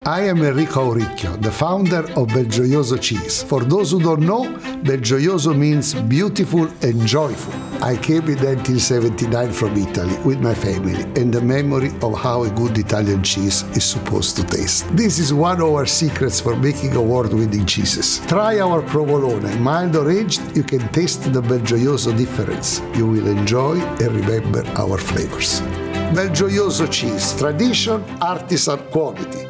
I am Enrico Auricchio, the founder of BelGioioso Cheese. For those who don't know, BelGioioso means beautiful and joyful. I came in 1979 from Italy with my family and the memory of how a good Italian cheese is supposed to taste. This is one of our secrets for making award-winning cheeses. Try our provolone, mild or aged, you can taste the BelGioioso difference. You will enjoy and remember our flavors. BelGioioso Cheese, tradition, artisan quality.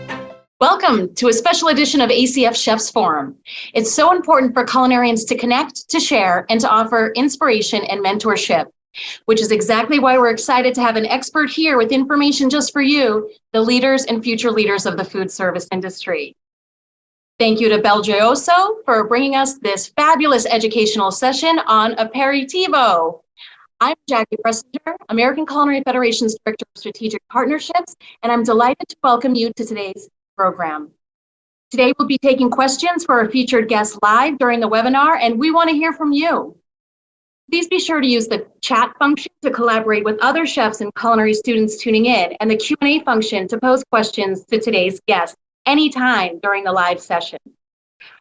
Welcome to a special edition of ACF Chefs Forum. It's so important for culinarians to connect, to share, and to offer inspiration and mentorship, which is exactly why we're excited to have an expert here with information just for you, the leaders and future leaders of the food service industry. Thank you to BelGioioso for bringing us this fabulous educational session on aperitivo. I'm Jackie Pressinger, American Culinary Federation's Director of Strategic Partnerships, and I'm delighted to welcome you to today's program. Today we'll be taking questions for our featured guests live during the webinar, and we want to hear from you. Please be sure to use the chat function to collaborate with other chefs and culinary students tuning in, and the Q&A function to pose questions to today's guests anytime during the live session.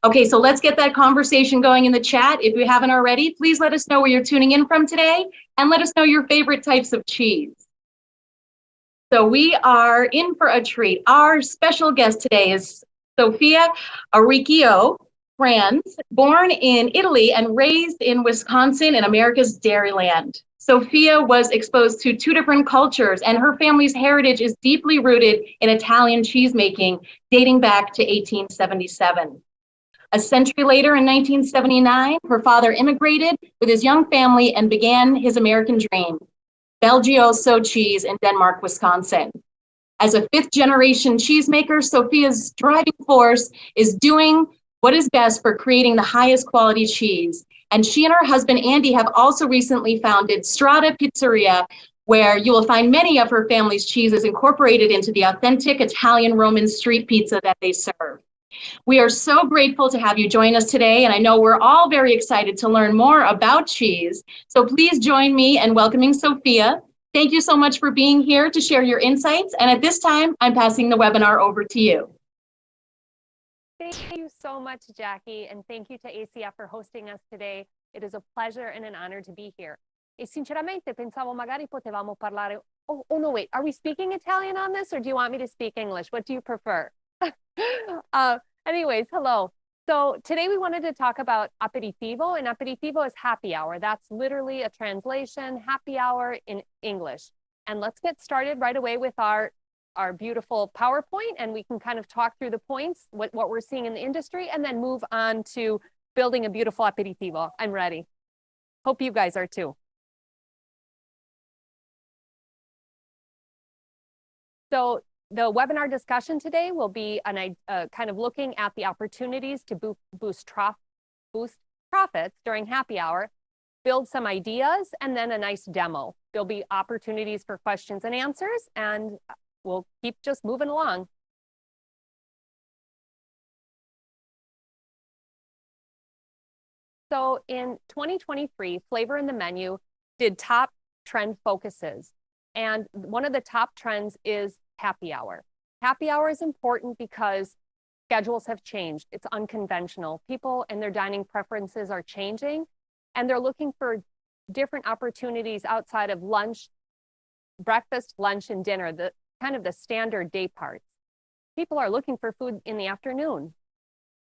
Okay, so let's get that conversation going in the chat. If you haven't already, please let us know where you're tuning in from today, and let us know your favorite types of cheese. So we are in for a treat. Our special guest today is Sofia Auricchio Krans, born in Italy and raised in Wisconsin in America's Dairyland. Sofia was exposed to two different cultures, and her family's heritage is deeply rooted in Italian cheesemaking, dating back to 1877. A century later, in 1979, her father immigrated with his young family and began his American dream: BelGioioso cheese in Denmark, Wisconsin. As a fifth-generation cheesemaker, Sofia's driving force is doing what is best for creating the highest quality cheese. And she and her husband, Andy, have also recently founded Strada Pizzeria, where you will find many of her family's cheeses incorporated into the authentic Italian Roman street pizza that they serve. We are so grateful to have you join us today, and I know we're all very excited to learn more about cheese. So please join me in welcoming Sofia. Thank you so much for being here to share your insights. And at this time, I'm passing the webinar over to you. Thank you so much, Jackie, and thank you to ACF for hosting us today. It is a pleasure and an honor to be here. E sinceramente pensavo magari potevamo parlare. Oh no, wait, are we speaking Italian on this, or do you want me to speak English? What do you prefer? Anyways, hello. So today we wanted to talk about aperitivo, and aperitivo is happy hour. That's literally a translation, happy hour in English. And let's get started right away with our beautiful PowerPoint, and we can kind of talk through the points, what we're seeing in the industry, and then move on to building a beautiful aperitivo. I'm ready. Hope you guys are too. So the webinar discussion today will be kind of looking at the opportunities to boost profits during happy hour, build some ideas, and then a nice demo. There'll be opportunities for questions and answers, and we'll keep just moving along. So in 2023, Flavor in the Menu did top trend focuses. And one of the top trends is happy hour. Happy hour is important because schedules have changed. It's unconventional. People and their dining preferences are changing, and they're looking for different opportunities outside of lunch, breakfast, lunch, and dinner, the kind of the standard day parts. People are looking for food in the afternoon.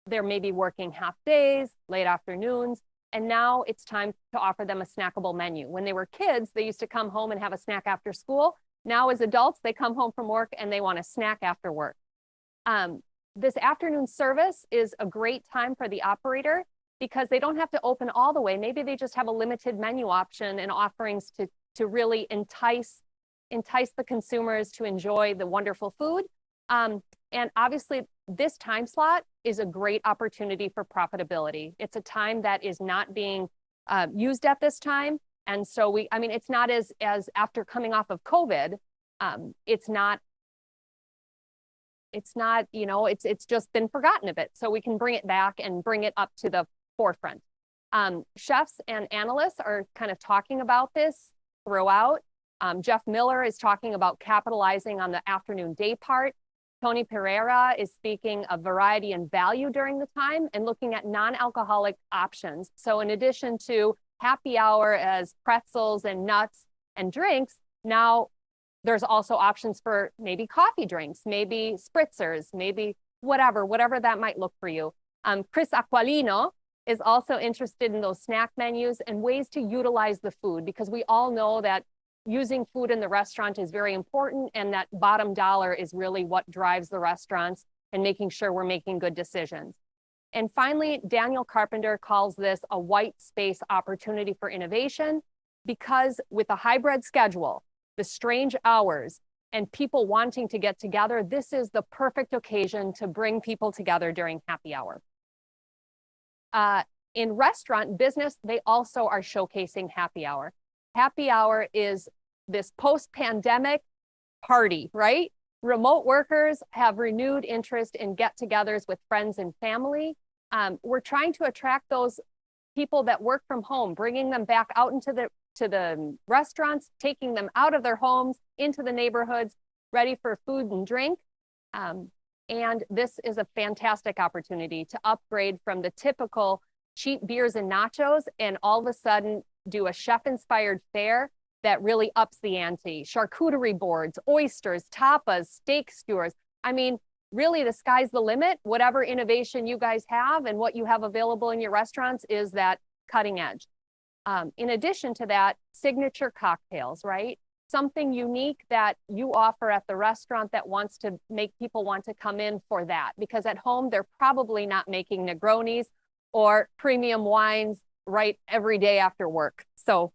They're maybe working half days, late afternoons, and now it's time to offer them a snackable menu. When they were kids, they used to come home and have a snack after school. Now as adults, they come home from work and they want a snack after work. This afternoon service is a great time for the operator because they don't have to open all the way. Maybe they just have a limited menu option and offerings to really entice the consumers to enjoy the wonderful food. And obviously, this time slot is a great opportunity for profitability. It's a time that is not being used at this time. And so it's not as after coming off of COVID, it's just been forgotten a bit. So we can bring it back and bring it up to the forefront. Chefs and analysts are kind of talking about this throughout. Jeff Miller is talking about capitalizing on the afternoon day part. Tony Pereira is speaking of variety and value during the time and looking at non-alcoholic options. So in addition to happy hour as pretzels and nuts and drinks, now there's also options for maybe coffee drinks, maybe spritzers, maybe whatever that might look for you. Chris Aquilino is also interested in those snack menus and ways to utilize the food, because we all know that using food in the restaurant is very important, and that bottom dollar is really what drives the restaurants and making sure we're making good decisions. And finally, Daniel Carpenter calls this a white space opportunity for innovation, because with a hybrid schedule, the strange hours, and people wanting to get together, this is the perfect occasion to bring people together during happy hour. In restaurant business, they also are showcasing happy hour. Happy hour is this post-pandemic party, right? Remote workers have renewed interest in get-togethers with friends and family. We're trying to attract those people that work from home, bringing them back out into the restaurants, taking them out of their homes, into the neighborhoods, ready for food and drink. And this is a fantastic opportunity to upgrade from the typical cheap beers and nachos and all of a sudden do a chef-inspired fare that really ups the ante. Charcuterie boards, oysters, tapas, steak skewers. I mean, really the sky's the limit. Whatever innovation you guys have and what you have available in your restaurants is that cutting edge. In addition to that, signature cocktails, right? Something unique that you offer at the restaurant that wants to make people want to come in for that, because at home, they're probably not making Negronis or premium wines right every day after work. So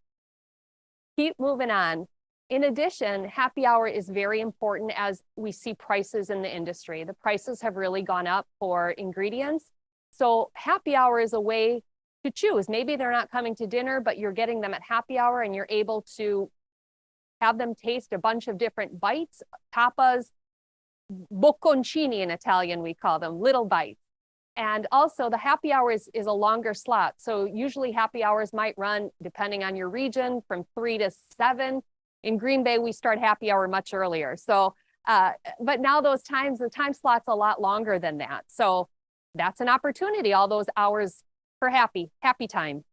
keep moving on. In addition, happy hour is very important as we see prices in the industry. The prices have really gone up for ingredients. So happy hour is a way to choose. Maybe they're not coming to dinner, but you're getting them at happy hour and you're able to have them taste a bunch of different bites, tapas, bocconcini in Italian, we call them, little bites. And also the happy hour is a longer slot. So usually happy hours might run, depending on your region, from 3 to 7. In Green Bay, we start happy hour much earlier. So, but now the time slot's a lot longer than that. So that's an opportunity, all those hours for happy time.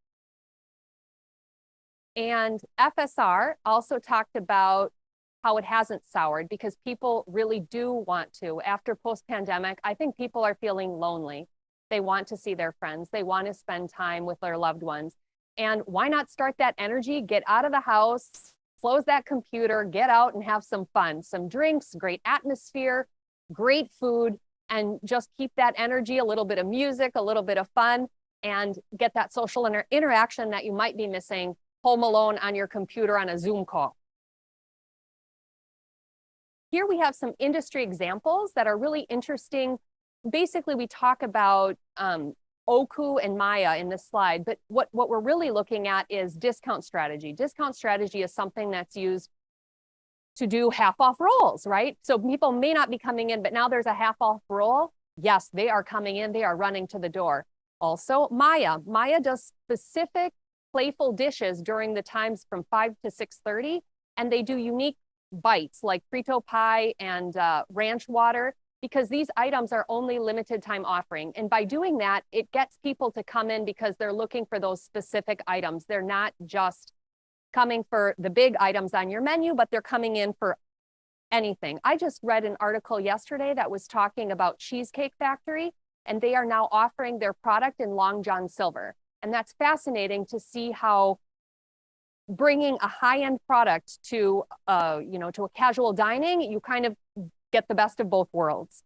And FSR also talked about how it hasn't soured, because people really do want to. After post-pandemic, I think people are feeling lonely. They want to see their friends. They want to spend time with their loved ones. And why not start that energy, get out of the house, close that computer, get out and have some fun, some drinks, great atmosphere, great food, and just keep that energy, a little bit of music, a little bit of fun, and get that social interaction that you might be missing home alone on your computer on a Zoom call. Here we have some industry examples that are really interesting. Basically, we talk about Oku and Maya in this slide, but what we're really looking at is discount strategy. Discount strategy is something that's used to do half-off rolls, right? So people may not be coming in, but now there's a half-off roll. Yes, they are coming in, they are running to the door. Also, Maya does specific playful dishes during the times from 5 to 6:30, and they do unique bites like frito pie and ranch water, because these items are only limited time offering. And by doing that, it gets people to come in because they're looking for those specific items. They're not just coming for the big items on your menu, but they're coming in for anything. I just read an article yesterday that was talking about Cheesecake Factory, and they are now offering their product in Long John Silver. And that's fascinating to see how bringing a high-end product to to a casual dining, you kind of get the best of both worlds.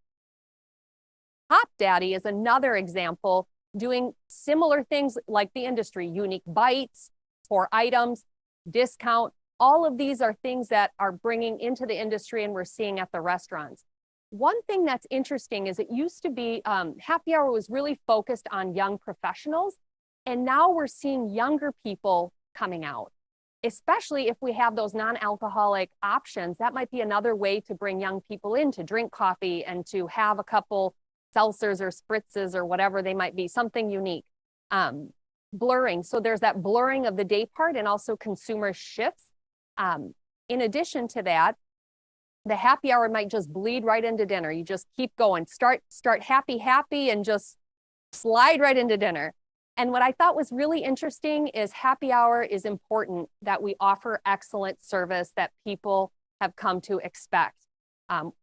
Hop Daddy is another example, doing similar things like the industry, unique bites, 4 items, discount. All of these are things that are bringing into the industry and we're seeing at the restaurants. One thing that's interesting is it used to be happy hour was really focused on young professionals, and now we're seeing younger people coming out. Especially if we have those non-alcoholic options, that might be another way to bring young people in to drink coffee and to have a couple seltzers or spritzes or whatever they might be, something unique. Blurring, so there's that blurring of the day part and also consumer shifts. In addition to that, The happy hour might just bleed right into dinner. You just keep going. Start happy, and just slide right into dinner. And what I thought was really interesting is happy hour is important, that we offer excellent service that people have come to expect.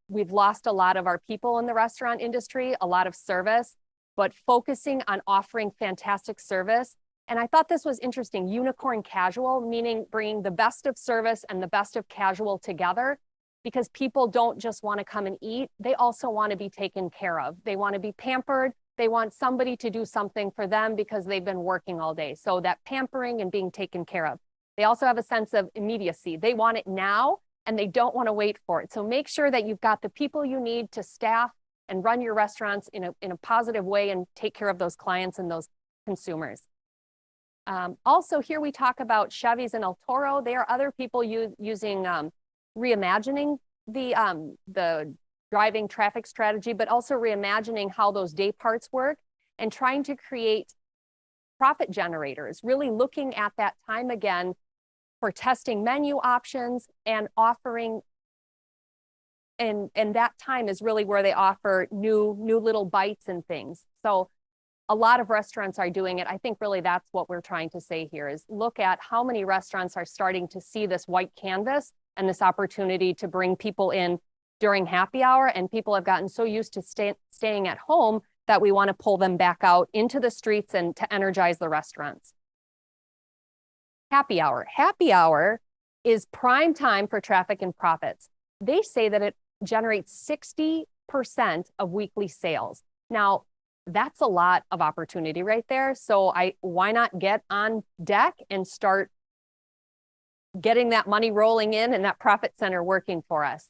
We've lost a lot of our people in the restaurant industry, a lot of service, but focusing on offering fantastic service. And I thought this was interesting, unicorn casual, meaning bringing the best of service and the best of casual together, because people don't just want to come and eat, they also want to be taken care of. They want to be pampered. They want somebody to do something for them because they've been working all day. So that pampering and being taken care of. They also have a sense of immediacy. They want it now and they don't want to wait for it. So make sure that you've got the people you need to staff and run your restaurants in a positive way and take care of those clients and those consumers. Also here we talk about Chevy's and El Toro. There are other people using reimagining the driving traffic strategy, but also reimagining how those day parts work and trying to create profit generators, really looking at that time again for testing menu options and offering, and that time is really where they offer new little bites and things. So a lot of restaurants are doing it. I think really that's what we're trying to say here is look at how many restaurants are starting to see this white canvas and this opportunity to bring people in during happy hour, and people have gotten so used to staying at home that we want to pull them back out into the streets and to energize the restaurants. Happy hour. Happy hour is prime time for traffic and profits. They say that it generates 60% of weekly sales. Now, that's a lot of opportunity right there. So why not get on deck and start getting that money rolling in and that profit center working for us.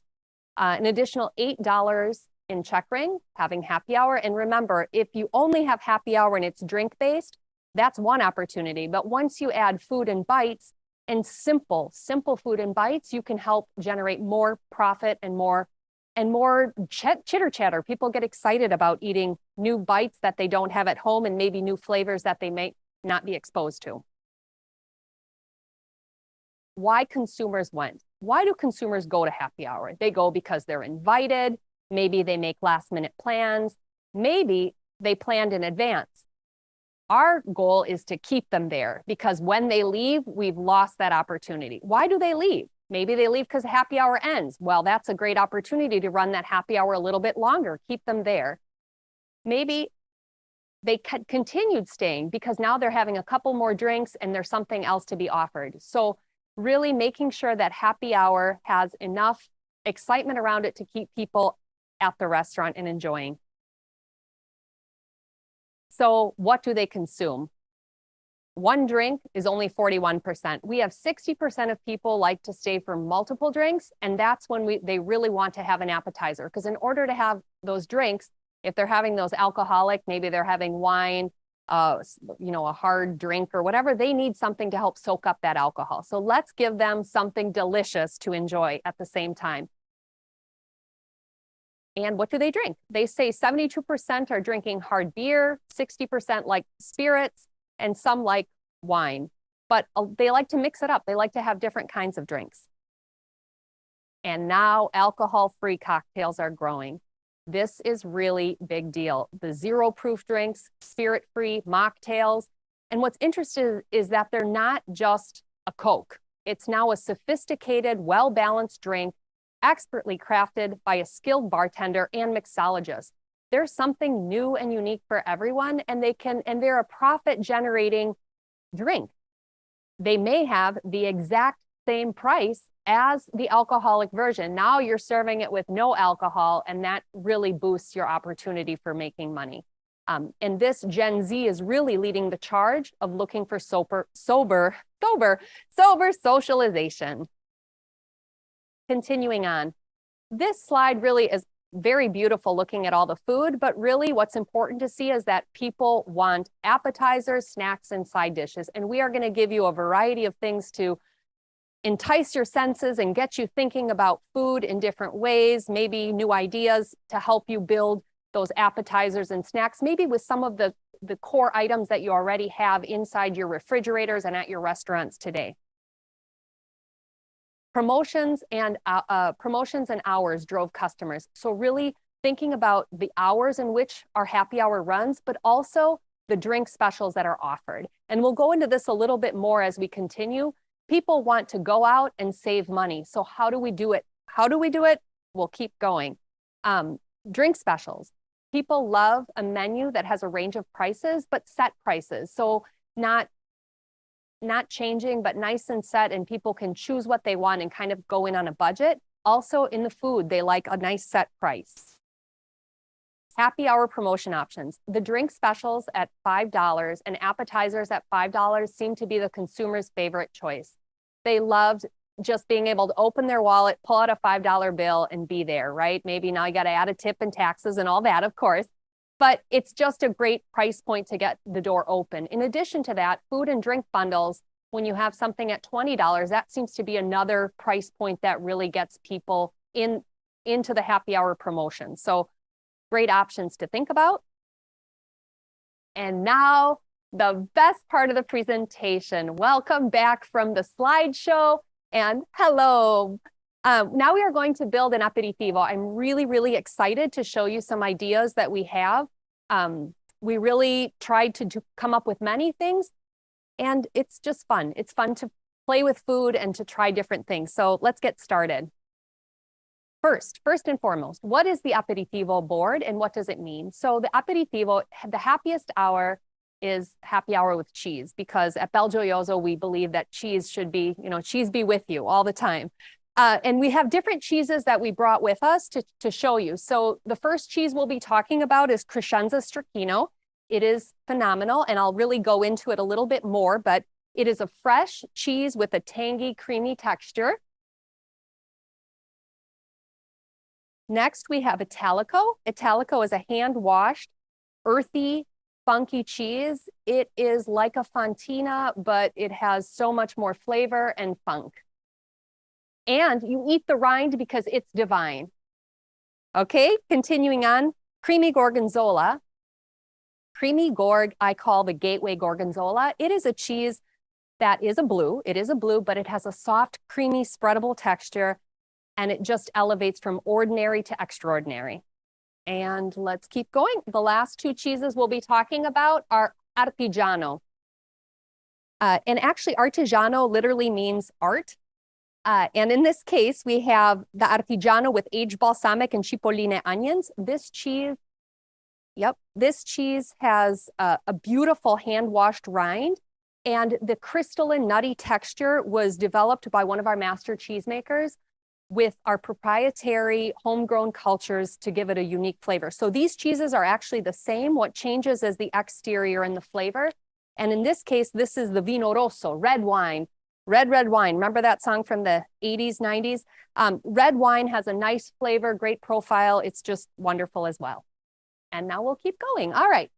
An additional $8 in check ring, having happy hour. And remember, if you only have happy hour and it's drink based, that's one opportunity. But once you add food and bites and simple food and bites, you can help generate more profit and more chitter chatter. People get excited about eating new bites that they don't have at home and maybe new flavors that they may not be exposed to. Why consumers went? Why do consumers go to happy hour? They go because they're invited. Maybe they make last minute plans. Maybe they planned in advance. Our goal is to keep them there because when they leave, we've lost that opportunity. Why do they leave? Maybe they leave because happy hour ends. Well, that's a great opportunity to run that happy hour a little bit longer, keep them there. Maybe they continued staying because now they're having a couple more drinks and there's something else to be offered. So really making sure that happy hour has enough excitement around it to keep people at the restaurant and enjoying. So what do they consume? One drink is only 41%. We have 60% of people like to stay for multiple drinks, and that's when they really want to have an appetizer. Because in order to have those drinks, if they're having those alcoholic, maybe they're having wine, a hard drink or whatever, they need something to help soak up that alcohol. So let's give them something delicious to enjoy at the same time. And what do they drink? They say 72% are drinking hard beer, 60% like spirits, and some like wine. But they like to mix it up. They like to have different kinds of drinks. And now alcohol-free cocktails are growing. This is really big deal. The zero proof drinks, spirit-free mocktails. And what's interesting is that they're not just a Coke. It's now a sophisticated, well-balanced drink, expertly crafted by a skilled bartender and mixologist. There's something new and unique for everyone, and they're a profit-generating drink. They may have the exact same price as the alcoholic version. Now you're serving it with no alcohol, and that really boosts your opportunity for making money. And this Gen Z is really leading the charge of looking for sober socialization. Continuing on, this slide really is very beautiful looking at all the food, but really what's important to see is that people want appetizers, snacks, and side dishes. And we are going to give you a variety of things to entice your senses and get you thinking about food in different ways, maybe new ideas to help you build those appetizers and snacks, maybe with some of the core items that you already have inside your refrigerators and at your restaurants today. promotions and hours drove customers. So really thinking about the hours in which our happy hour runs, but also the drink specials that are offered. And we'll go into this a little bit more as we continue. People want to go out and save money. So how do we do it? We'll keep going. Drink specials. People love a menu that has a range of prices, but set prices. So not changing, but nice and set, and people can choose what they want and kind of go in on a budget. Also in the food, they like a nice set price. Happy hour promotion options. The drink specials at $5 and appetizers at $5 seem to be the consumer's favorite choice. They loved just being able to open their wallet, pull out a $5 bill and be there, right? Maybe now you got to add a tip and taxes and all that, of course, but it's just a great price point to get the door open. In addition to that, food and drink bundles, when you have something at $20, that seems to be another price point that really gets people into the happy hour promotion. So great options to think about. And now the best part of the presentation. Welcome back from the slideshow. And hello. Now we are going to build an aperitivo. I'm really, really excited to show you some ideas that we have. We really tried to come up with many things, and it's just fun. It's fun to play with food and to try different things. So let's get started. First and foremost, what is the aperitivo board and what does it mean? So the aperitivo, the happiest hour, is happy hour with cheese, because at BelGioioso, we believe that cheese should be, cheese be with you all the time. And we have different cheeses that we brought with us to show you. So the first cheese we'll be talking about is Crescenza Stracchino. It is phenomenal, and I'll really go into it a little bit more, but it is a fresh cheese with a tangy, creamy texture. Next, we have Italico. Italico is a hand-washed, earthy, funky cheese. It is like a fontina, but it has so much more flavor and funk. And you eat the rind because it's divine. Okay, continuing on, creamy gorgonzola. Creamy gorg, I call the gateway gorgonzola. It is a cheese that is a blue. It is a blue, but it has a soft, creamy, spreadable texture, and it just elevates from ordinary to extraordinary. And let's keep going. The last two cheeses we'll be talking about are artigiano. And actually, artigiano literally means art. And in this case, we have the artigiano with aged balsamic and cipolline onions. This cheese has a beautiful hand-washed rind, and the crystalline nutty texture was developed by one of our master cheesemakers with our proprietary homegrown cultures to give it a unique flavor. So these cheeses are actually the same. What changes is the exterior and the flavor. And in this case, this is the vino rosso, red wine, red wine. Remember that song from the 80s, 90s? Red wine has a nice flavor, great profile. It's just wonderful as well. And now we'll keep going. All right.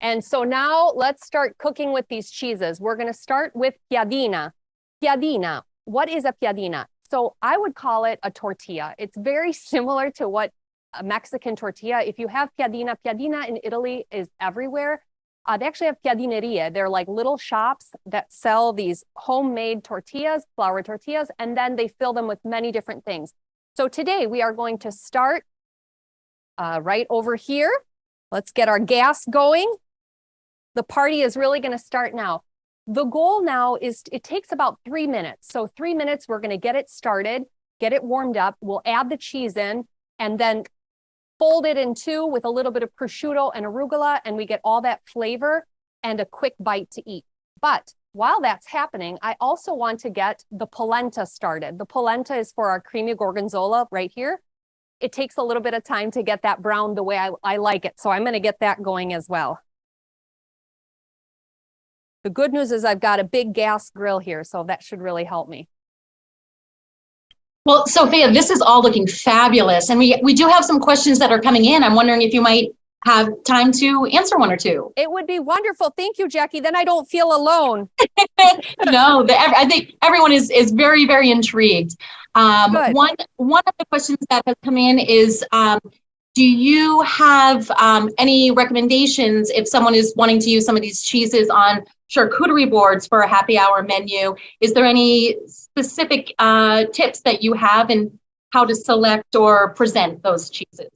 And so now let's start cooking with these cheeses. We're going to start with piadina. Piadina. What is a piadina? So I would call it a tortilla. It's very similar to what a Mexican tortilla. If you have piadina in Italy is everywhere. They actually have piadineria. They're like little shops that sell these homemade tortillas, flour tortillas, and then they fill them with many different things. So today we are going to start right over here. Let's get our gas going. The party is really going to start now. The goal now is it takes about 3 minutes. So 3 minutes, we're going to get it started, get it warmed up. We'll add the cheese in and then fold it in two with a little bit of prosciutto and arugula, and we get all that flavor and a quick bite to eat. But while that's happening, I also want to get the polenta started. The polenta is for our creamy gorgonzola right here. It takes a little bit of time to get that browned the way I like it. So I'm going to get that going as well. The good news is I've got a big gas grill here, so that should really help me. Well, Sofia, this is all looking fabulous. And we do have some questions that are coming in. I'm wondering if you might have time to answer one or two. It would be wonderful. Thank you, Jackie. Then I don't feel alone. No, I think everyone is very, very intrigued. One of the questions that has come in is, do Do you have any recommendations if someone is wanting to use some of these cheeses on charcuterie boards for a happy hour menu? Is there any specific tips that you have in how to select or present those cheeses?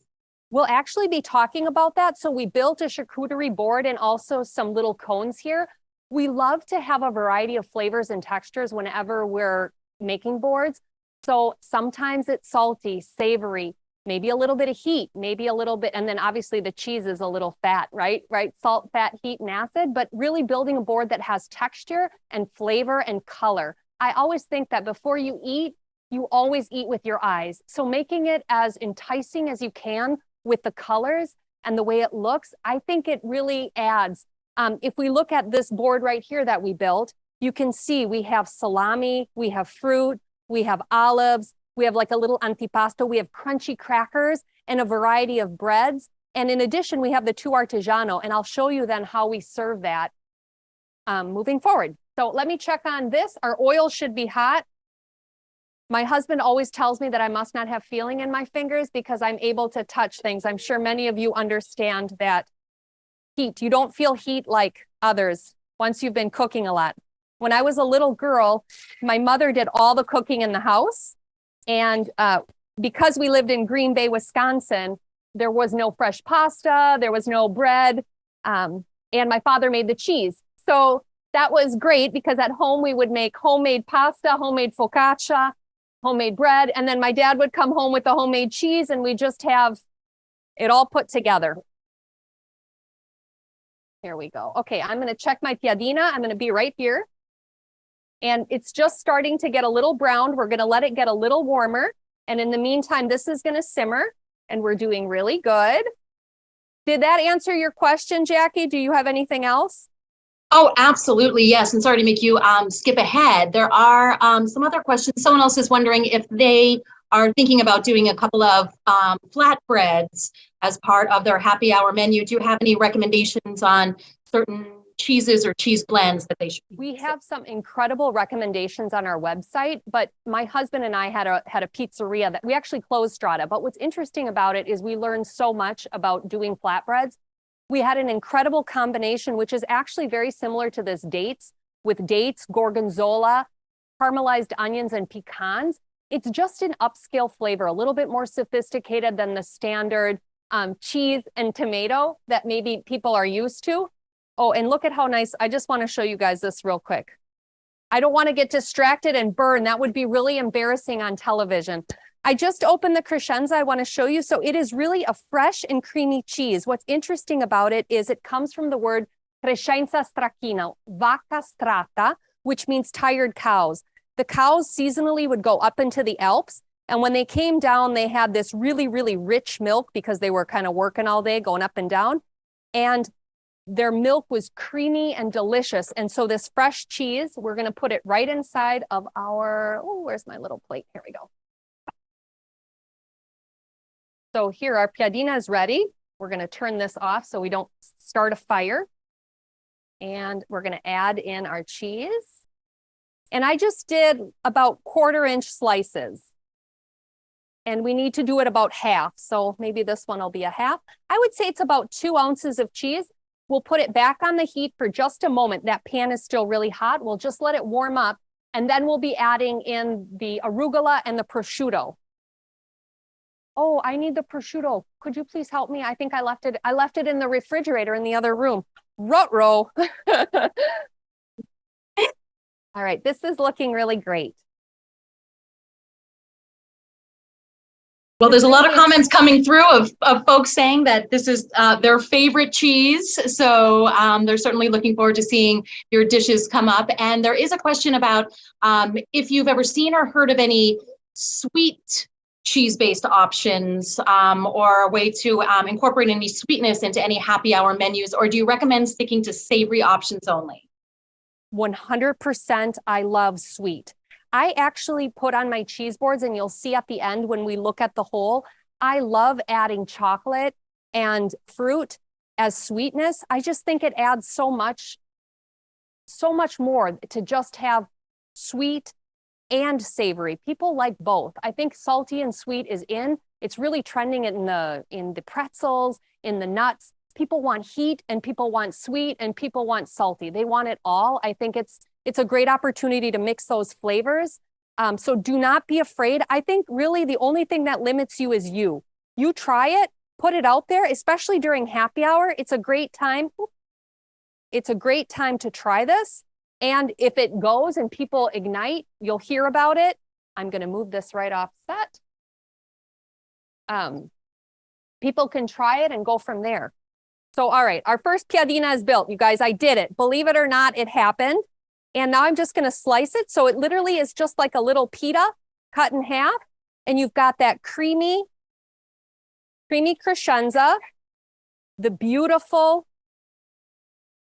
We'll actually be talking about that. So we built a charcuterie board and also some little cones here. We love to have a variety of flavors and textures whenever we're making boards. So sometimes it's salty, savory, maybe a little bit of heat, maybe a little bit, and then obviously the cheese is a little fat, right? Salt, fat, heat, and acid, but really building a board that has texture and flavor and color. I always think that before you eat, you always eat with your eyes. So making it as enticing as you can with the colors and the way it looks, I think it really adds. If we look at this board right here that we built, you can see we have salami, we have fruit, we have olives, we have like a little antipasto, we have crunchy crackers and a variety of breads. And in addition, we have the 2 artigiano, and I'll show you then how we serve that moving forward. So let me check on this. Our oil should be hot. My husband always tells me that I must not have feeling in my fingers because I'm able to touch things. I'm sure many of you understand that heat. You don't feel heat like others once you've been cooking a lot. When I was a little girl, my mother did all the cooking in the house. And because we lived in Green Bay, Wisconsin, there was no fresh pasta, there was no bread, and my father made the cheese. So that was great because at home we would make homemade pasta, homemade focaccia, homemade bread, and then my dad would come home with the homemade cheese and we just have it all put together. Here we go. Okay, I'm gonna check my piadina. I'm gonna be right here. And it's just starting to get a little browned. We're gonna let it get a little warmer. And in the meantime, this is gonna simmer and we're doing really good. Did that answer your question, Jackie? Do you have anything else? Oh, absolutely, yes. And sorry to make you skip ahead. There are some other questions. Someone else is wondering if they are thinking about doing a couple of flatbreads as part of their happy hour menu. Do you have any recommendations on certain cheeses or cheese blends that they should use? We have some incredible recommendations on our website, but my husband and I had a pizzeria that we actually closed Strata. But what's interesting about it is we learned so much about doing flatbreads. We had an incredible combination, which is actually very similar to this with dates, gorgonzola, caramelized onions, and pecans. It's just an upscale flavor, a little bit more sophisticated than the standard cheese and tomato that maybe people are used to. Oh, and look at how nice. I just want to show you guys this real quick. I don't want to get distracted and burn. That would be really embarrassing on television. I just opened the crescenza. I want to show you. So it is really a fresh and creamy cheese. What's interesting about it is it comes from the word crescenza stracchina, vacca strata, which means tired cows. The cows seasonally would go up into the Alps. And when they came down, they had this really, really rich milk because they were kind of working all day, going up and down. And their milk was creamy and delicious. And so this fresh cheese, we're going to put it right inside of our, oh, where's my little plate? Here we go. So here, our piadina is ready. We're going to turn this off so we don't start a fire. And we're going to add in our cheese. And I just did about 1/4-inch slices. And we need to do it about half. So maybe this one will be a half. I would say it's about 2 ounces of cheese. We'll put it back on the heat for just a moment. That pan is still really hot. We'll just let it warm up. And then we'll be adding in the arugula and the prosciutto. Oh, I need the prosciutto. Could you please help me? I think I left it in the refrigerator in the other room. Ruh-roh. All right, this is looking really great. Well, there's a lot of comments coming through of folks saying that this is their favorite cheese. So they're certainly looking forward to seeing your dishes come up. And there is a question about if you've ever seen or heard of any sweet cheese-based options or a way to incorporate any sweetness into any happy hour menus, or do you recommend sticking to savory options only? 100% I love sweet. I actually put on my cheese boards, and you'll see at the end when we look at the whole, I love adding chocolate and fruit as sweetness. I just think it adds so much more to just have sweet and savory. People like both. I think salty and sweet is in. It's really trending in the pretzels, in the nuts. People want heat and people want sweet and people want salty. They want it all. I think it's a great opportunity to mix those flavors. So do not be afraid. I think really the only thing that limits you is you. You try it, put it out there, especially during happy hour. It's a great time. It's a great time to try this. And if it goes and people ignite, you'll hear about it. I'm going to move this right off set. People can try it and go from there. So, all right, our first piadina is built. You guys, I did it. Believe it or not, it happened. And now I'm just going to slice it. So it literally is just like a little pita cut in half. And you've got that creamy crescenza, the beautiful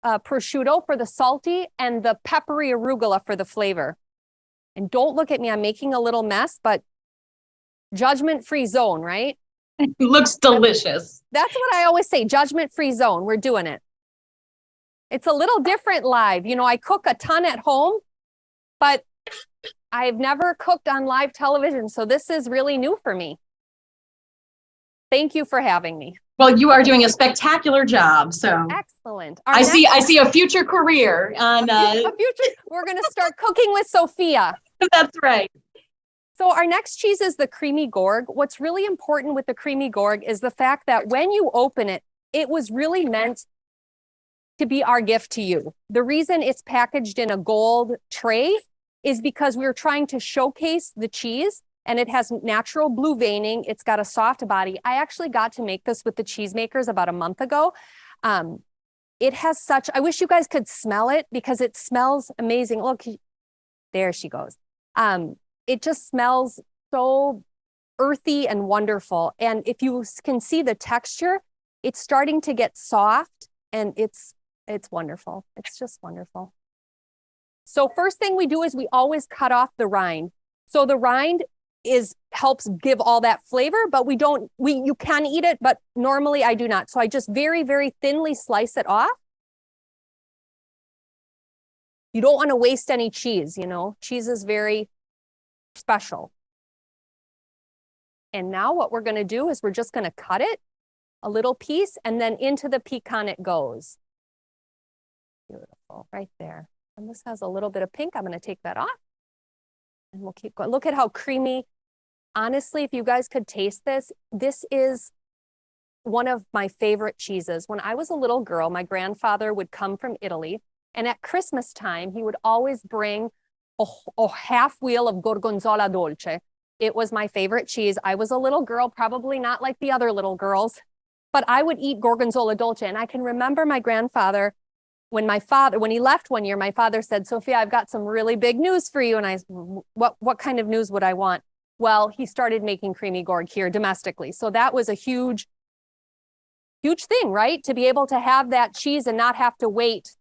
prosciutto for the salty, and the peppery arugula for the flavor. And don't look at me, I'm making a little mess, but judgment-free zone, right? It looks delicious. That's what I always say, judgment-free zone. We're doing it. It's a little different live. You know, I cook a ton at home, but I've never cooked on live television. So this is really new for me. Thank you for having me. Well, you are doing a spectacular job. So excellent. I see a future career on We're going to start cooking with Sofia. That's right. So our next cheese is the creamy gorg. What's really important with the creamy gorg is the fact that when you open it, it was really meant to be our gift to you. The reason it's packaged in a gold tray is because we were trying to showcase the cheese, and it has natural blue veining. It's got a soft body. I actually got to make this with the cheesemakers about a month ago. It has such, I wish you guys could smell it because it smells amazing. Look, there she goes. It just smells so earthy and wonderful. And if you can see the texture, it's starting to get soft, and it's wonderful. It's just wonderful. So first thing we do is we always cut off the rind. So the rind helps give all that flavor, but you can eat it, but normally I do not. So I just very, very thinly slice it off. You don't want to waste any cheese, you know. Cheese is very special. And now what we're going to do is we're just going to cut it a little piece, and then into the pecan it goes. Beautiful, right there. And this has a little bit of pink. I'm going to take that off. And we'll keep going. Look at how creamy. Honestly, if you guys could taste this, this is one of my favorite cheeses. When I was a little girl, my would come from Italy, and at Christmas time, he would always bring a half wheel of gorgonzola dolce. It was my favorite cheese. I was a little girl, probably not like the other little girls, but I would eat gorgonzola dolce. And I can remember my grandfather, when he left one year, my father said, "Sofia, I've got some really big news for you." And I said, what kind of news would I want? Well, he started making creamy gorg here domestically. So that was a huge thing, right? To be able to have that cheese and not have to wait.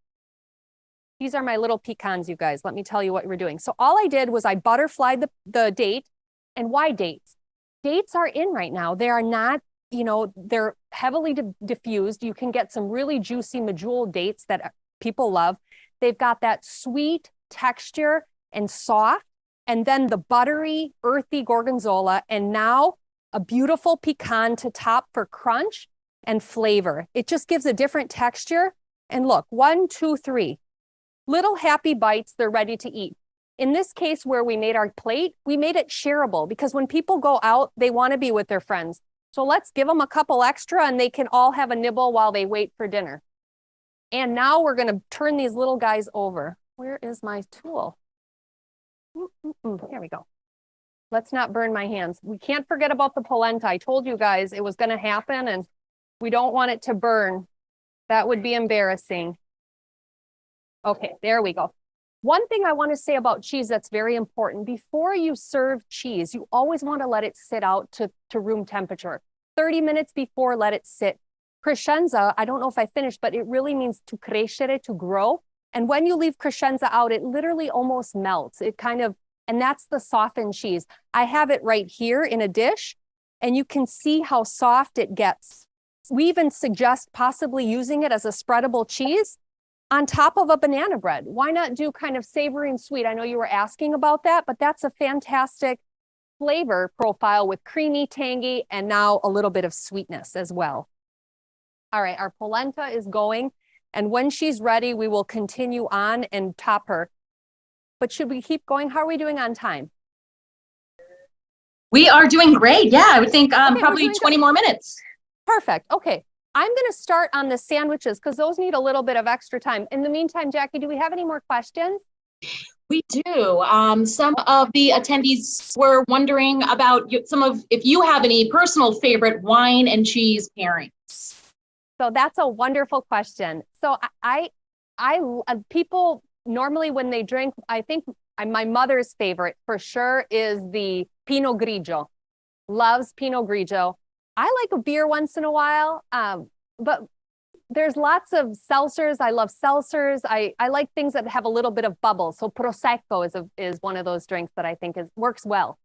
These are my little pecans, you guys. Let me tell you what we're doing. So all I did was I butterflied the date. And why dates? Dates are in right now. They are not, you know, they're heavily diffused. You can get some really juicy medjool dates that people love. They've got that sweet texture and soft, and then the buttery, earthy gorgonzola, and now a beautiful pecan to top for crunch and flavor. It just gives a different texture. And look, 1, 2, 3. Little happy bites, they're ready to eat. In this case where we made our plate, we made it shareable because when people go out, they want to be with their friends. So let's give them a couple extra and they can all have a nibble while they wait for dinner. And now we're going to turn these little guys over. Where is my tool? Here we go. Let's not burn my hands. We can't forget about the polenta. I told you guys it was going to happen and we don't want it to burn. That would be embarrassing. Okay, there we go. One thing I want to say about cheese that's very important, before you serve cheese, you always want to let it sit out to room temperature. 30 minutes before, let it sit. Crescenza, I don't know if I finished, but it really means to crescere, to grow. And when you leave crescenza out, it literally almost melts. It kind of, and that's the softened cheese. I have it right here in a dish, and you can see how soft it gets. We even suggest possibly using it as a spreadable cheese on top of a banana bread. Why not do kind of savory and sweet? I know you were asking about that, but that's a fantastic flavor profile with creamy, tangy, and now a little bit of sweetness as well. All right, our polenta is going, and when she's ready, we will continue on and top her. But should we keep going? How are we doing on time? We are doing great. Yeah, I would think Okay, probably 20 more minutes. Perfect. Okay, I'm going to start on the sandwiches because those need a little bit of extra time. In the meantime, Jackie, do we have any more questions? We do. Some of the attendees were wondering about if you have any personal favorite wine and cheese pairings. So that's a wonderful question. So people normally when they drink, I think my mother's favorite for sure is the Pinot Grigio. Loves Pinot Grigio. I like a beer once in a while, but there's lots of seltzers. I love seltzers. I like things that have a little bit of bubble. So Prosecco is one of those drinks that I think works well.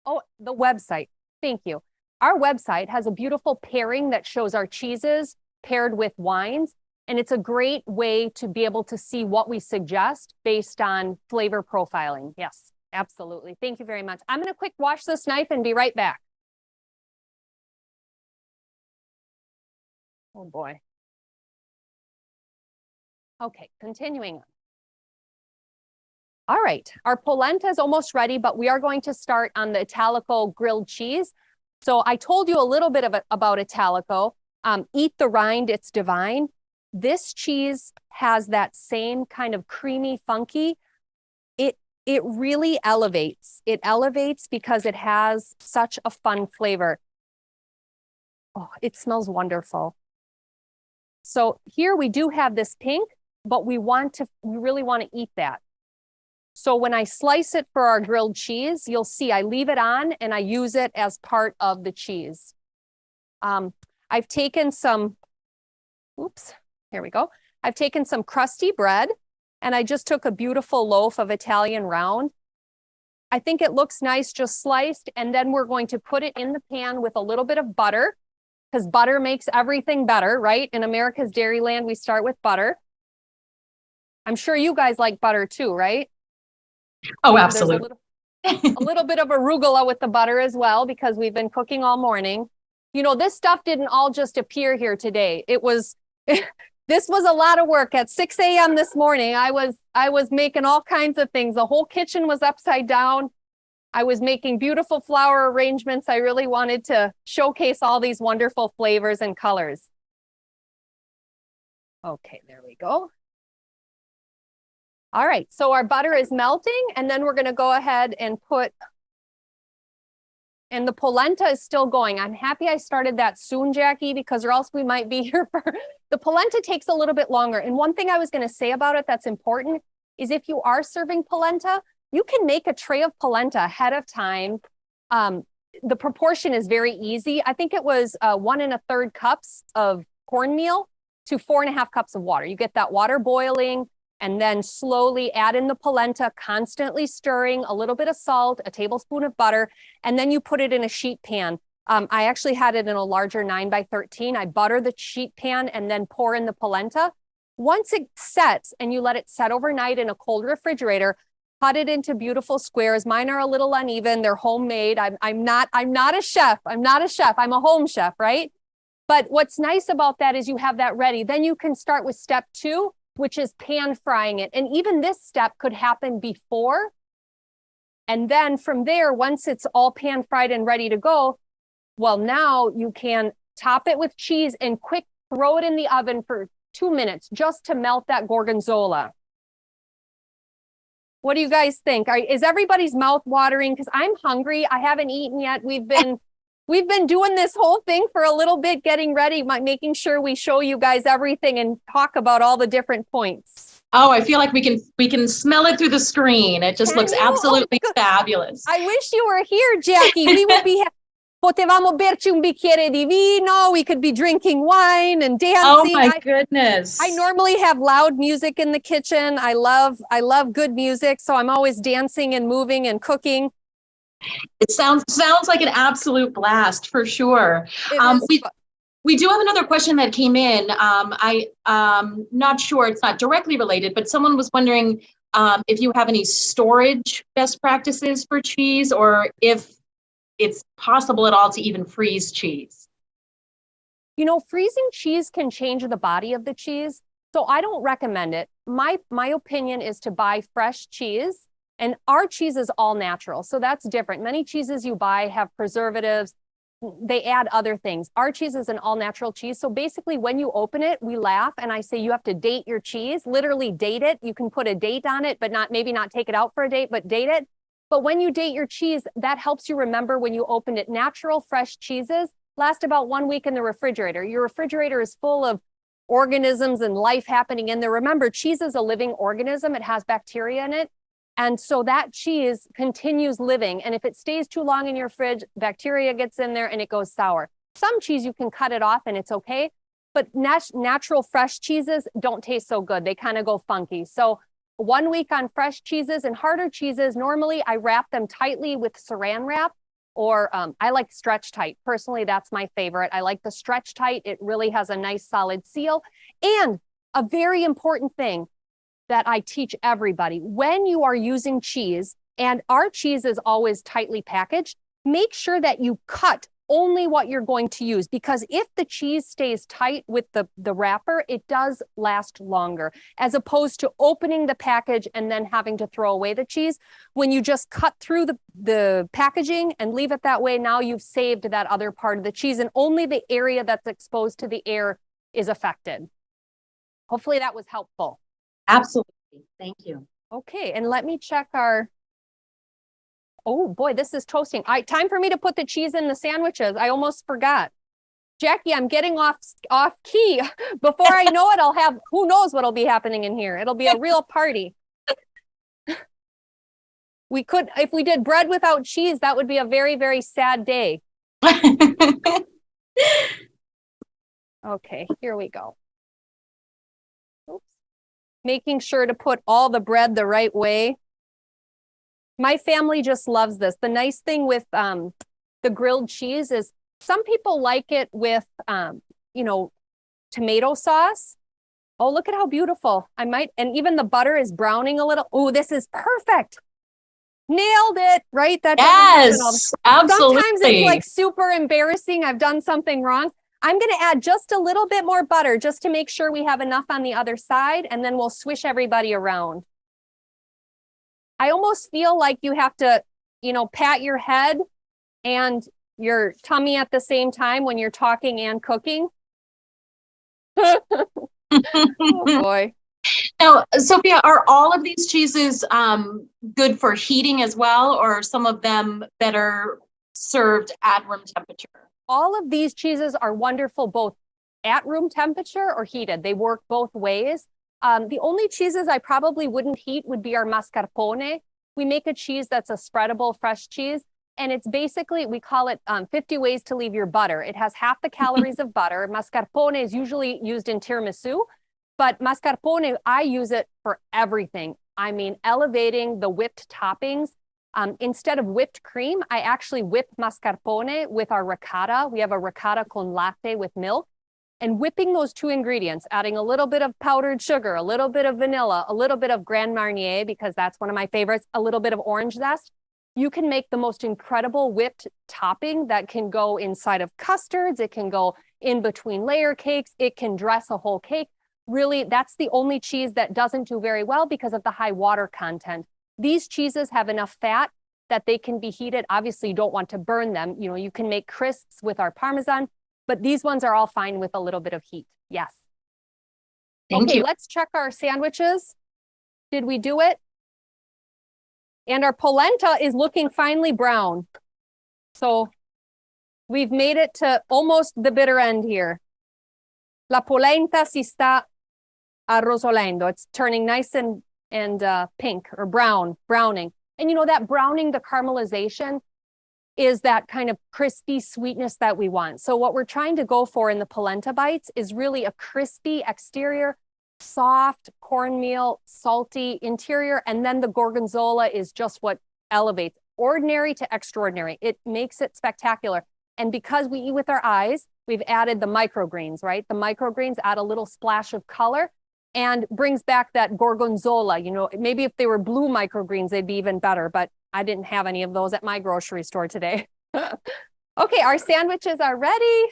Oh, the website. Thank you. Our website has a beautiful pairing that shows our cheeses paired with wines. And it's a great way to be able to see what we suggest based on flavor profiling. Yes, absolutely. Thank you very much. I'm going to quick wash this knife and be right back. Oh boy. Okay, continuing on. All right, our polenta is almost ready, but we are going to start on the Italico grilled cheese. So I told you a little bit about Italico. Eat the rind, it's divine. This cheese has that same kind of creamy, funky. It really elevates. It elevates because it has such a fun flavor. Oh, it smells wonderful. So here we do have this pink, but we really want to eat that. So when I slice it for our grilled cheese, you'll see I leave it on and I use it as part of the cheese. I've taken some, here we go. I've taken some crusty bread and I just took a beautiful loaf of Italian round. I think it looks nice just sliced, and then we're going to put it in the pan with a little bit of butter, because butter makes everything better, right? In America's Dairyland, we start with butter. I'm sure you guys like butter too, right? Oh, absolutely. A little bit of arugula with the butter as well, because we've been cooking all morning. You know, this stuff didn't all just appear here today. It was, this was a lot of work. At 6 a.m. this morning, I was making all kinds of things. The whole kitchen was upside down. I was making beautiful flower arrangements. I really wanted to showcase all these wonderful flavors and colors. Okay, there we go. All right, so our butter is melting, and then we're going to go ahead and and the polenta is still going. I'm happy I started that soon, Jackie, because or else we might be here for, the polenta takes a little bit longer. And one thing I was going to say about it that's important is if you are serving polenta, you can make a tray of polenta ahead of time. The proportion is very easy. I think it was 1 1/3 cups of cornmeal to 4 1/2 cups of water. You get that water boiling, and then slowly add in the polenta, constantly stirring, a little bit of salt, a tablespoon of butter, and then you put it in a sheet pan. I actually had it in a larger 9x13. I butter the sheet pan and then pour in the polenta. Once it sets and you let it set overnight in a cold refrigerator, cut it into beautiful squares. Mine are a little uneven. They're homemade. I'm not a chef. I'm not a chef. I'm a home chef, right? But what's nice about that is you have that ready. Then you can start with step 2, which is pan frying it. And even this step could happen before. And then from there, once it's all pan fried and ready to go, well, now you can top it with cheese and quick throw it in the oven for 2 minutes just to melt that gorgonzola. What do you guys think? Is everybody's mouth watering? Because I'm hungry. I haven't eaten yet. We've been doing this whole thing for a little bit, getting ready, making sure we show you guys everything and talk about all the different points. Oh, I feel like we can smell it through the screen. It just looks absolutely fabulous. I wish you were here, Jackie. We would be potevamo berci un bicchiere di vino. We could be drinking wine and dancing. Oh my goodness. I normally have loud music in the kitchen. I love good music, so I'm always dancing and moving and cooking. It sounds like an absolute blast for sure. We do have another question that came in. I'm not sure, it's not directly related, but someone was wondering if you have any storage best practices for cheese, or if it's possible at all to even freeze cheese. You know, freezing cheese can change the body of the cheese, so I don't recommend it. My opinion is to buy fresh cheese, and our cheese is all natural, so that's different. Many cheeses you buy have preservatives, they add other things. Our cheese is an all natural cheese, so basically when you open it, we laugh and I say you have to date your cheese, literally date it. You can put a date on it, but maybe not take it out for a date, but date it. But when you date your cheese, that helps you remember when you opened it. Natural fresh cheeses last about 1 week in the refrigerator. Your refrigerator is full of organisms and life happening in there. Remember, cheese is a living organism. It has bacteria in it. And so that cheese continues living. And if it stays too long in your fridge, bacteria gets in there and it goes sour. Some cheese, you can cut it off and it's okay. But natural fresh cheeses don't taste so good. They kind of go funky. So 1 week on fresh cheeses, and harder cheeses, normally I wrap them tightly with saran wrap, or I like stretch tight. Personally, that's my favorite. I like the stretch tight. It really has a nice solid seal. And a very important thing that I teach everybody, when you are using cheese, and our cheese is always tightly packaged, make sure that you cut only what you're going to use, because if the cheese stays tight with the wrapper, it does last longer, as opposed to opening the package and then having to throw away the cheese. When you just cut through the packaging and leave it that way, now you've saved that other part of the cheese, and only the area that's exposed to the air is affected. Hopefully that was helpful. Absolutely. Thank you. Okay, and let me check our, oh boy, this is toasting. Time for me to put the cheese in the sandwiches. I almost forgot. Jackie, I'm getting off key. Before I know it, I'll have, who knows what'll be happening in here. It'll be a real party. We could, if we did bread without cheese, that would be a very, very sad day. Okay, here we go. Oops. Making sure to put all the bread the right way. My family just loves this. The nice thing with the grilled cheese is some people like it with, you know, tomato sauce. Oh, look at how beautiful. I might, and even the butter is browning a little. Oh, this is perfect. Nailed it, right? That yes, absolutely. Sometimes it's like super embarrassing. I've done something wrong. I'm going to add just a little bit more butter just to make sure we have enough on the other side, and then we'll swish everybody around. I almost feel like you have to, you know, pat your head and your tummy at the same time when you're talking and cooking. Oh boy. Now, Sophia, are all of these cheeses good for heating as well, or are some of them better served at room temperature? All of these cheeses are wonderful both at room temperature or heated. They work both ways. The only cheeses I probably wouldn't heat would be our mascarpone. We make a cheese that's a spreadable fresh cheese, and it's basically, we call it 50 ways to leave your butter. It has half the calories of butter. Mascarpone is usually used in tiramisu, but mascarpone, I use it for everything. I mean, elevating the whipped toppings. Instead of whipped cream, I actually whip mascarpone with our ricotta. We have a ricotta con latte with milk. And whipping those two ingredients, adding a little bit of powdered sugar, a little bit of vanilla, a little bit of Grand Marnier, because that's one of my favorites, a little bit of orange zest, you can make the most incredible whipped topping that can go inside of custards. It can go in between layer cakes. It can dress a whole cake. Really, that's the only cheese that doesn't do very well because of the high water content. These cheeses have enough fat that they can be heated. Obviously, you don't want to burn them. You know, you can make crisps with our Parmesan, but these ones are all fine with a little bit of heat. Yes. Thank you. Let's check our sandwiches. Did we do it? And our polenta is looking finely brown. So we've made it to almost the bitter end here. La polenta si sta arrosolendo. It's turning nice and pink or browning. And you know, that browning, the caramelization, is that kind of crispy sweetness that we want. So what we're trying to go for in the polenta bites is really a crispy exterior, soft cornmeal, salty interior, and then the gorgonzola is just what elevates ordinary to extraordinary. It makes it spectacular. And because we eat with our eyes, we've added the microgreens, right? The microgreens add a little splash of color. and brings back that gorgonzola. You know, maybe if they were blue microgreens, they'd be even better, but I didn't have any of those at my grocery store today. Okay, our sandwiches are ready.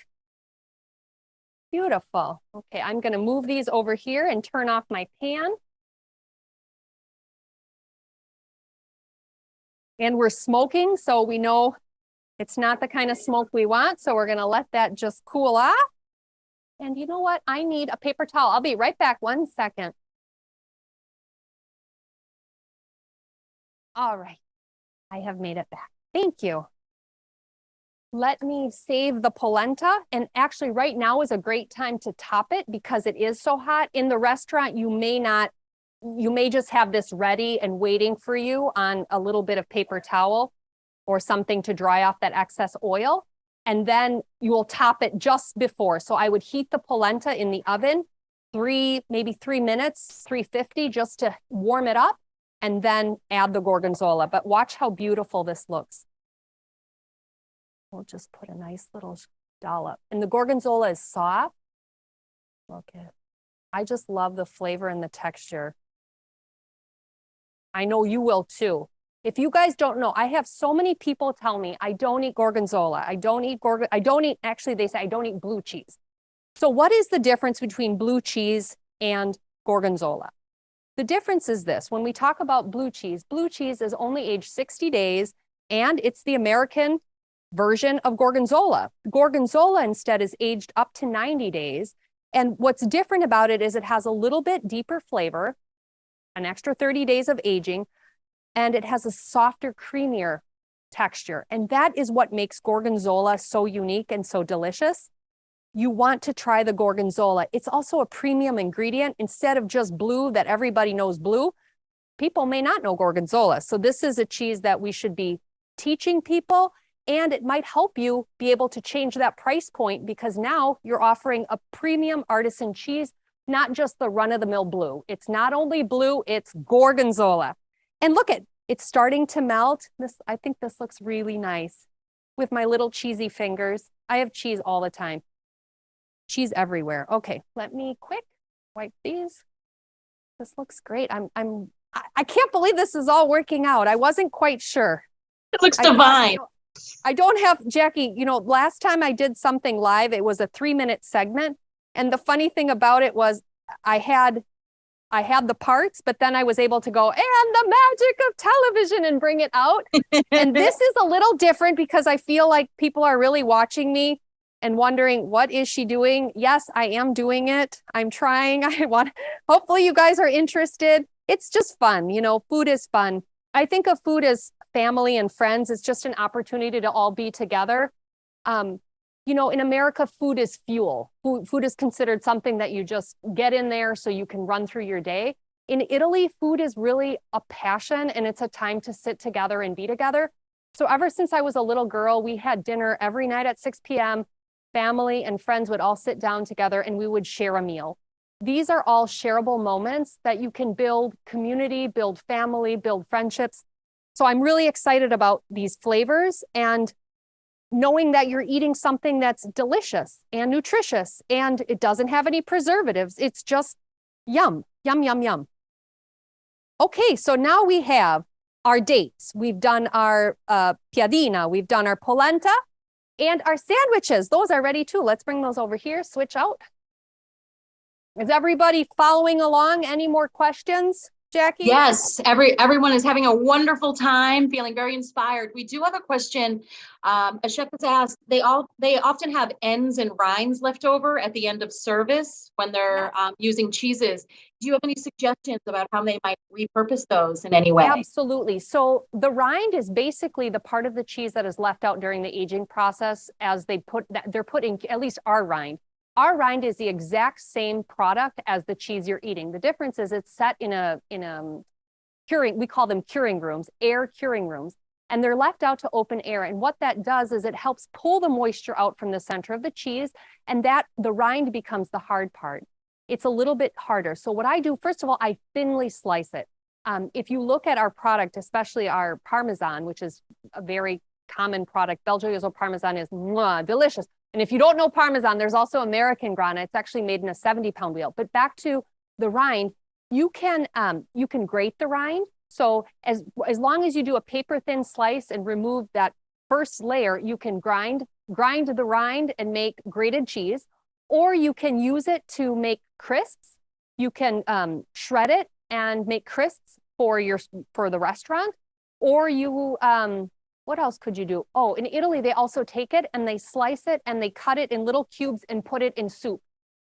Beautiful. Okay, I'm gonna move these over here and turn off my pan. And we're smoking, so we know it's not the kind of smoke we want, so we're gonna let that just cool off. And you know what? I need a paper towel. I'll be right back, 1 second. All right, I have made it back. Thank you. Let me save the polenta. And actually right now is a great time to top it because it is so hot. In the restaurant, you may just have this ready and waiting for you on a little bit of paper towel or something to dry off that excess oil. And then you will top it just before. So I would heat the polenta in the oven, maybe 3 minutes, 350, just to warm it up, and then add the gorgonzola. But watch how beautiful this looks. We'll just put a nice little dollop. And the gorgonzola is soft. Look at it. I just love the flavor and the texture. I know you will too. If you guys don't know, I have so many people tell me, I don't eat gorgonzola. Actually they say I don't eat blue cheese. So what is the difference between blue cheese and gorgonzola? The difference is this: when we talk about blue cheese is only aged 60 days, and it's the American version of gorgonzola. Gorgonzola instead is aged up to 90 days. And what's different about it is it has a little bit deeper flavor, an extra 30 days of aging, and it has a softer, creamier texture. And that is what makes gorgonzola so unique and so delicious. You want to try the gorgonzola. It's also a premium ingredient. Instead of just blue that everybody knows blue, people may not know gorgonzola. So this is a cheese that we should be teaching people, and it might help you be able to change that price point because now you're offering a premium artisan cheese, not just the run-of-the-mill blue. It's not only blue, it's gorgonzola. And look it's starting to melt. I think this looks really nice with my little cheesy fingers. I have cheese all the time. Cheese everywhere. Okay, let me quick wipe these. This looks great. I can't believe this is all working out. I wasn't quite sure. It looks divine. I don't have, Jackie, last time I did something live, it was a 3-minute segment. And the funny thing about it was I had the parts, but then I was able to go, and the magic of television, and bring it out. And this is a little different because I feel like people are really watching me and wondering, what is she doing? Yes, I am doing it. I'm trying. Hopefully you guys are interested. It's just fun. Food is fun. I think of food as family and friends. It's just an opportunity to all be together. In America, food is fuel. Food is considered something that you just get in there so you can run through your day. In Italy, food is really a passion, and it's a time to sit together and be together. So ever since I was a little girl, we had dinner every night at 6 p.m. Family and friends would all sit down together and we would share a meal. These are all shareable moments that you can build community, build family, build friendships. So I'm really excited about these flavors and knowing that you're eating something that's delicious and nutritious and it doesn't have any preservatives. It's just yum, yum, yum, yum. Okay, so now we have our dates. We've done our piadina, we've done our polenta, and our sandwiches. Those are ready too. Let's bring those over here, switch out. Is everybody following along? Any more questions, Jackie? Yes, everyone is having a wonderful time, feeling very inspired. We do have a question. A chef has asked, they often have ends and rinds left over at the end of service when they're using cheeses. Do you have any suggestions about how they might repurpose those in any way? Absolutely. So the rind is basically the part of the cheese that is left out during the aging process as they're putting, at least our rind. Our rind is the exact same product as the cheese you're eating. The difference is it's set in a curing, we call them curing rooms, air curing rooms, and they're left out to open air. And what that does is it helps pull the moisture out from the center of the cheese, and that the rind becomes the hard part. It's a little bit harder. So what I do, first of all, I thinly slice it. If you look at our product, especially our Parmesan, which is a very common product, BelGioioso Parmesan is delicious. And if you don't know Parmesan, there's also American Grana. It's actually made in a 70-pound wheel. But back to the rind, you can grate the rind. So as long as you do a paper thin slice and remove that first layer, you can grind the rind and make grated cheese, or you can use it to make crisps. You can shred it and make crisps for the restaurant, or you what else could you do? Oh, in Italy, they also take it and they slice it and they cut it in little cubes and put it in soup.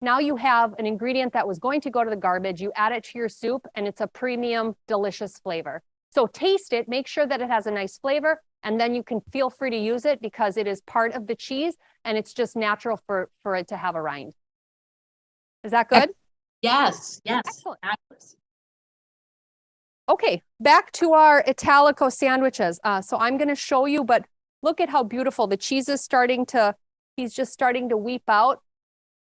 Now you have an ingredient that was going to go to the garbage. You add it to your soup and it's a premium, delicious flavor. So taste it, make sure that it has a nice flavor, and then you can feel free to use it because it is part of the cheese and it's just natural for it to have a rind. Is that good? Yes, yes. Excellent. Okay, back to our Italico sandwiches. So I'm going to show you, but look at how beautiful the cheese is he's just starting to weep out.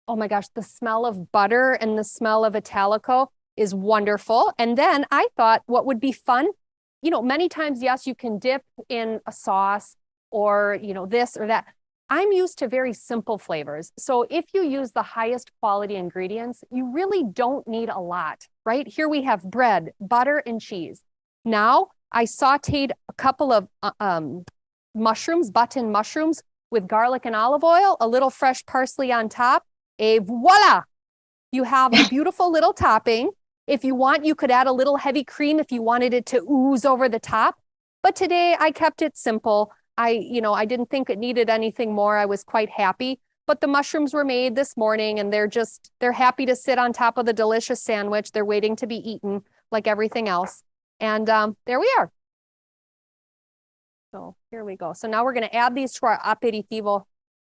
Oh my gosh, the smell of butter and the smell of Italico is wonderful. And then I thought what would be fun, many times, yes, you can dip in a sauce or, this or that. I'm used to very simple flavors. So if you use the highest quality ingredients, you really don't need a lot, right? Here we have bread, butter, and cheese. Now I sauteed a couple of mushrooms, button mushrooms with garlic and olive oil, a little fresh parsley on top, et voila! You have a beautiful little topping. If you want, you could add a little heavy cream if you wanted it to ooze over the top. But today I kept it simple. I didn't think it needed anything more. I was quite happy. But the mushrooms were made this morning and they're happy to sit on top of the delicious sandwich. They're waiting to be eaten like everything else. And there we are. So here we go. So now we're going to add these to our aperitivo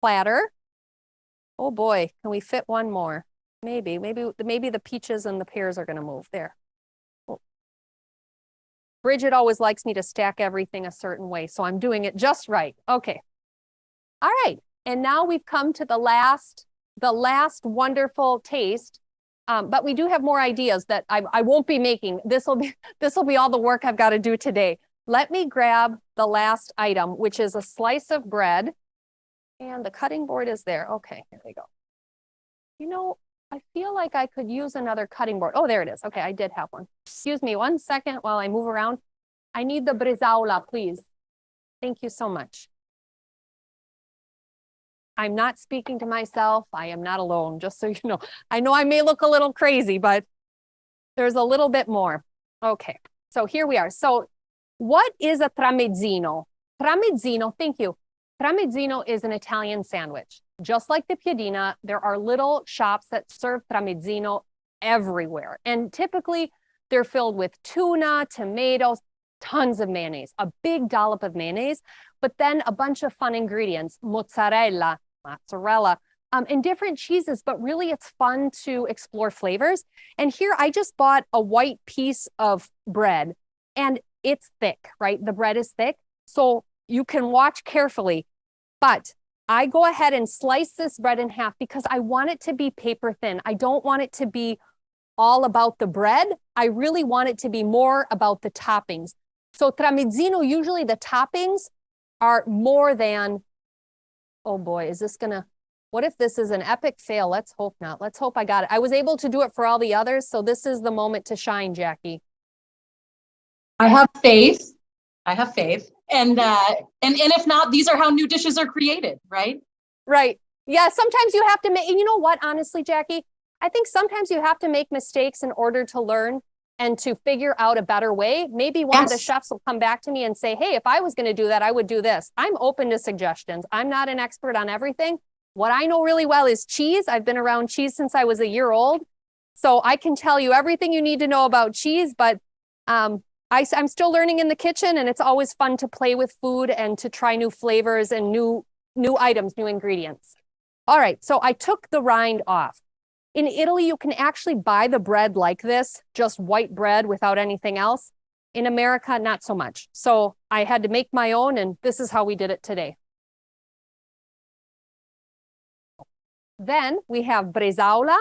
platter. Oh boy, can we fit one more? Maybe the peaches and the pears are going to move there. Oh. Bridget always likes me to stack everything a certain way, so I'm doing it just right. Okay. All right. And now we've come to the last wonderful taste. But we do have more ideas that I won't be making. This will be all the work I've got to do today. Let me grab the last item, which is a slice of bread. And the cutting board is there. Okay, here we go. I feel like I could use another cutting board. Oh, there it is. Okay, I did have one. Excuse me 1 second while I move around. I need the bresaola, please. Thank you so much. I'm not speaking to myself. I am not alone, just so you know. I know I may look a little crazy, but there's a little bit more. Okay, so here we are. So what is a tramezzino? Tramezzino, thank you. Tramezzino is an Italian sandwich. Just like the piadina, there are little shops that serve tramezzino everywhere. And typically they're filled with tuna, tomatoes, tons of mayonnaise, a big dollop of mayonnaise, but then a bunch of fun ingredients, mozzarella, and different cheeses, but really it's fun to explore flavors. And here I just bought a white piece of bread and it's thick, right? The bread is thick. So you can watch carefully, but I go ahead and slice this bread in half because I want it to be paper thin. I don't want it to be all about the bread. I really want it to be more about the toppings. So tramezzino, usually the toppings are more than, oh boy, what if this is an epic fail? Let's hope not. Let's hope I got it. I was able to do it for all the others, so this is the moment to shine, Jackie. I have faith. And if not, these are how new dishes are created, right? Right. Yeah, sometimes you have to make, and you know what, honestly, Jackie, I think sometimes you have to make mistakes in order to learn and to figure out a better way. Maybe one of the chefs will come back to me and say, hey, if I was going to do that, I would do this. I'm open to suggestions. I'm not an expert on everything. What I know really well is cheese. I've been around cheese since I was a year old. So I can tell you everything you need to know about cheese, but I'm still learning in the kitchen, and it's always fun to play with food and to try new flavors and new items, new ingredients. All right, so I took the rind off. In Italy, you can actually buy the bread like this, just white bread without anything else. In America, not so much. So I had to make my own, and this is how we did it today. Then we have bresaola.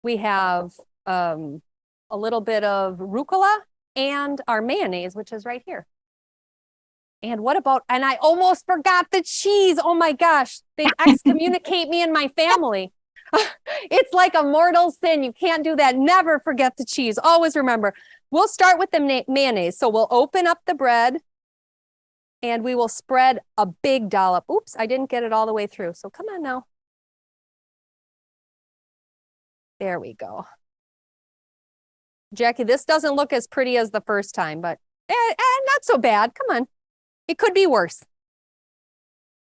We have a little bit of rucola and our mayonnaise, which is right here. And and I almost forgot the cheese. Oh my gosh, they excommunicate me and my family. It's like a mortal sin. You can't do that. Never forget the cheese. Always remember. We'll start with the mayonnaise. So we'll open up the bread and we will spread a big dollop. Oops, I didn't get it all the way through. So come on now. There we go. Jackie, this doesn't look as pretty as the first time, but not so bad. Come on. It could be worse.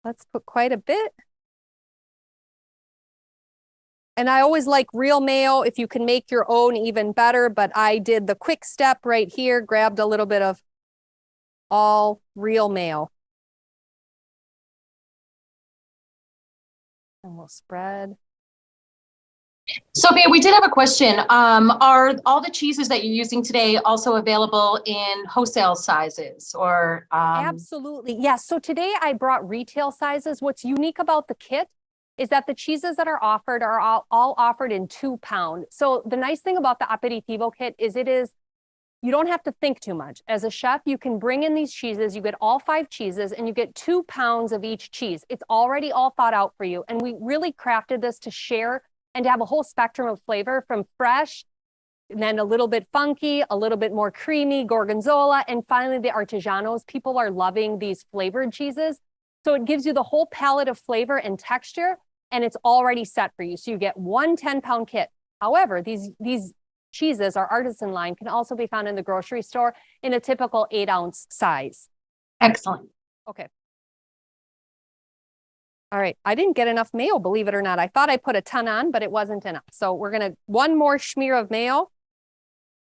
Let's put quite a bit. And I always like real mayo. If you can make your own, even better. But I did the quick step right here, grabbed a little bit of all real mayo. And we'll spread. Sophia, we did have a question. Are all the cheeses that you're using today also available in wholesale sizes or? Absolutely. Yes. So today I brought retail sizes. What's unique about the kit is that the cheeses that are offered are all offered in 2 pound. So the nice thing about the aperitivo kit is you don't have to think too much. As a chef, you can bring in these cheeses, you get all 5 cheeses and you get 2 pounds of each cheese. It's already all thought out for you. And we really crafted this to share and to have a whole spectrum of flavor from fresh, and then a little bit funky, a little bit more creamy, gorgonzola, and finally the artisanos. People are loving these flavored cheeses. So it gives you the whole palette of flavor and texture, and it's already set for you. So you get 1 10-pound kit. However, these cheeses, our artisan line, can also be found in the grocery store in a typical 8-ounce size. Excellent. Okay. All right, I didn't get enough mayo, believe it or not. I thought I put a ton on, but it wasn't enough. So we're gonna, 1 more smear of mayo.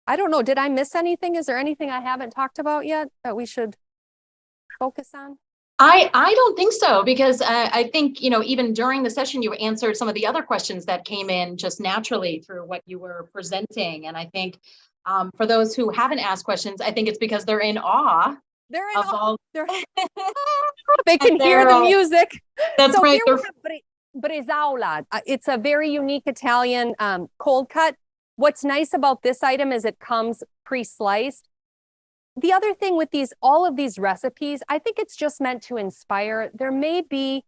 I don't know, did I miss anything? Is there anything I haven't talked about yet that we should focus on? I don't think so, because I think, even during the session, you answered some of the other questions that came in just naturally through what you were presenting. And I think for those who haven't asked questions, I think it's because they're in awe. They're in of awe. all. They can hear the music. That's so right. Here we have bresaola. It's a very unique Italian cold cut. What's nice about this item is it comes pre-sliced. The other thing with all of these recipes, I think it's just meant to inspire. There may be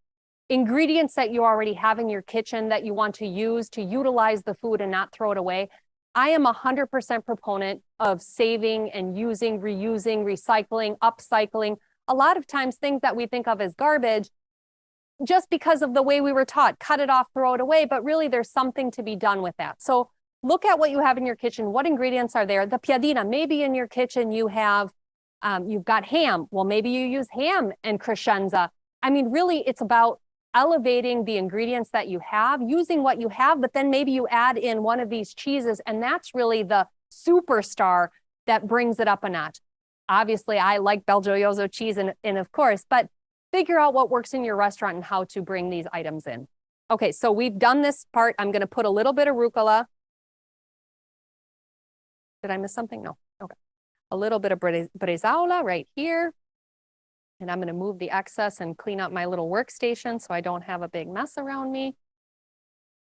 ingredients that you already have in your kitchen that you want to use to utilize the food and not throw it away. I am 100% proponent of saving and using, reusing, recycling, upcycling. A lot of times things that we think of as garbage, just because of the way we were taught, cut it off, throw it away, but really there's something to be done with that. So look at what you have in your kitchen. What ingredients are there? The piadina, maybe in your kitchen you have, you've got ham. Well, maybe you use ham and crescenza. I mean, really it's about elevating the ingredients that you have, using what you have, but then maybe you add in one of these cheeses, and that's really the superstar that brings it up a notch. Obviously, I like BelGioioso cheese and of course, but figure out what works in your restaurant and how to bring these items in. Okay, so we've done this part. I'm going to put a little bit of rucola. Did I miss something? No. Okay. A little bit of bresaola right here. And I'm going to move the excess and clean up my little workstation so I don't have a big mess around me.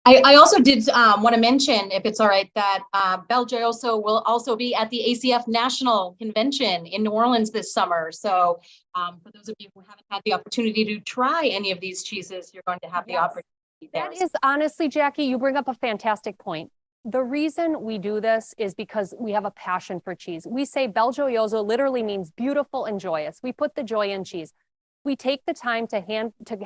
I also did want to mention, if it's all right, that BelGioioso will also be at the ACF National Convention in New Orleans this summer. So for those of you who haven't had the opportunity to try any of these cheeses, you're going to have the opportunity there. That is honestly, Jackie, you bring up a fantastic point. The reason we do this is because we have a passion for cheese. We say BelGioioso literally means beautiful and joyous. We put the joy in cheese. We take the time to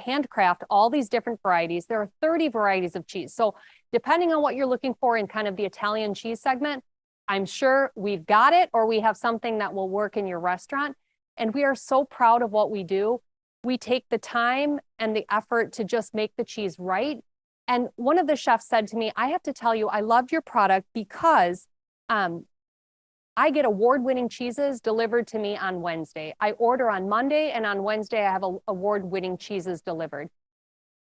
handcraft all these different varieties. There are 30 varieties of cheese. So depending on what you're looking for in kind of the Italian cheese segment, I'm sure we've got it, or we have something that will work in your restaurant. And we are so proud of what we do. We take the time and the effort to just make the cheese right. And one of the chefs said to me, I have to tell you, I loved your product because I get award-winning cheeses delivered to me on Wednesday. I order on Monday, and on Wednesday, I have award-winning cheeses delivered.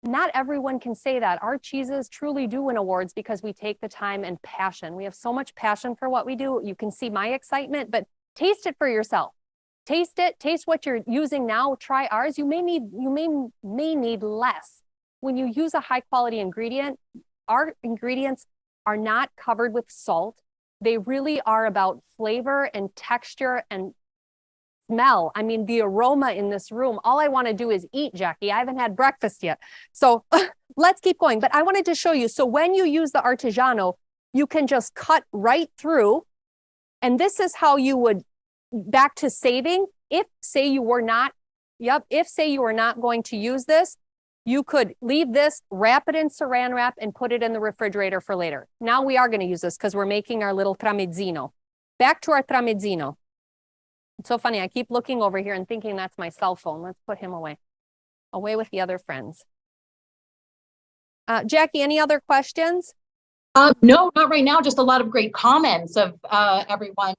Not everyone can say that. Our cheeses truly do win awards because we take the time and passion. We have so much passion for what we do. You can see my excitement, but taste it for yourself. Taste it, taste what you're using now, try ours. You may need less. When you use a high-quality ingredient, our ingredients are not covered with salt. They really are about flavor and texture and smell. I mean, the aroma in this room, all I want to do is eat, Jackie. I haven't had breakfast yet. So let's keep going. But I wanted to show you. So when you use the Artigiano, you can just cut right through. And this is how you would, back to saving. If say you were not, if say you were not going to use this, you could leave this, wrap it in saran wrap, and put it in the refrigerator for later. Now we are going to use this because we're making our little tramezzino. Back to our tramezzino. It's so funny. I keep looking over here and thinking that's my cell phone. Let's put him away. Away with the other friends. Jackie, any other questions? No, not right now. Just a lot of great comments of everyone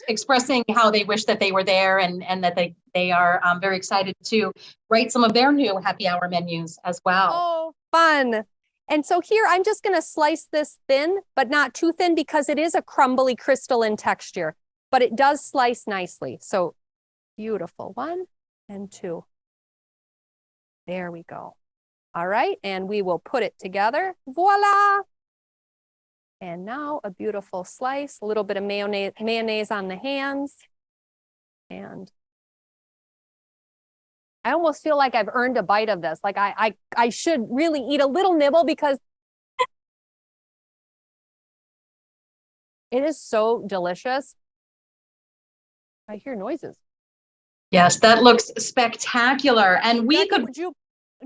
expressing how they wish that they were there and that they are very excited to write some of their new happy hour menus as well. Oh, fun. And so here, I'm just going to slice this thin, but not too thin because it is a crumbly crystalline texture, but it does slice nicely. So beautiful. 1 and 2. There we go. All right, and we will put it together. Voila! And now a beautiful slice, a little bit of mayonnaise on the hands. And I almost feel like I've earned a bite of this. Like I should really eat a little nibble because it is so delicious. I hear noises. Yes, that looks spectacular. And we Jackie, could...